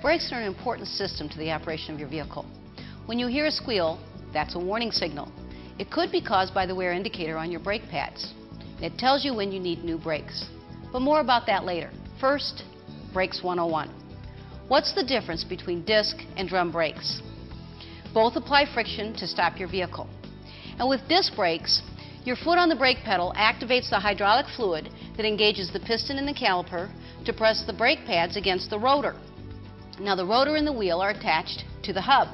Brakes are an important system to the operation of your vehicle. When you hear a squeal, that's a warning signal. It could be caused by the wear indicator on your brake pads. It tells you when you need new brakes. But more about that later. First, Brakes 101. What's the difference between disc and drum brakes? Both apply friction to stop your vehicle. And with disc brakes, your foot on the brake pedal activates the hydraulic fluid that engages the piston in the caliper to press the brake pads against the rotor. Now the rotor and the wheel are attached to the hub.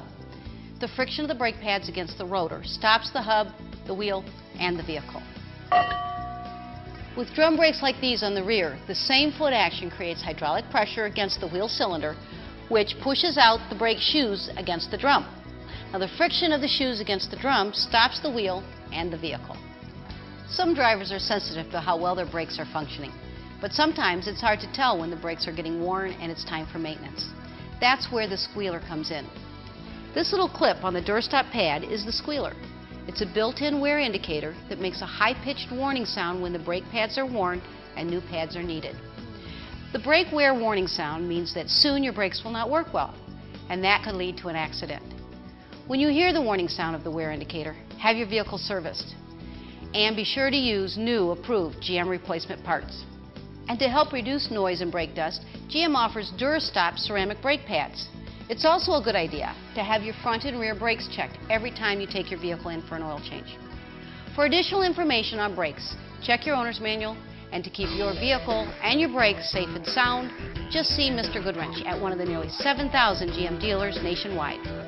The friction of the brake pads against the rotor stops the hub, the wheel, and the vehicle. With drum brakes like these on the rear, the same foot action creates hydraulic pressure against the wheel cylinder, which pushes out the brake shoes against the drum. Now the friction of the shoes against the drum stops the wheel and the vehicle. Some drivers are sensitive to how well their brakes are functioning, but sometimes it's hard to tell when the brakes are getting worn and it's time for maintenance. That's where the squealer comes in. This little clip on the doorstop pad is the squealer. It's a built-in wear indicator that makes a high-pitched warning sound when the brake pads are worn and new pads are needed. The brake wear warning sound means that soon your brakes will not work well, and that could lead to an accident. When you hear the warning sound of the wear indicator, have your vehicle serviced. And be sure to use new approved GM replacement parts. And to help reduce noise and brake dust, GM offers DuraStop ceramic brake pads. It's also a good idea to have your front and rear brakes checked every time you take your vehicle in for an oil change. For additional information on brakes, check your owner's manual, and to keep your vehicle and your brakes safe and sound, just see Mr. Goodwrench at one of the nearly 7,000 GM dealers nationwide.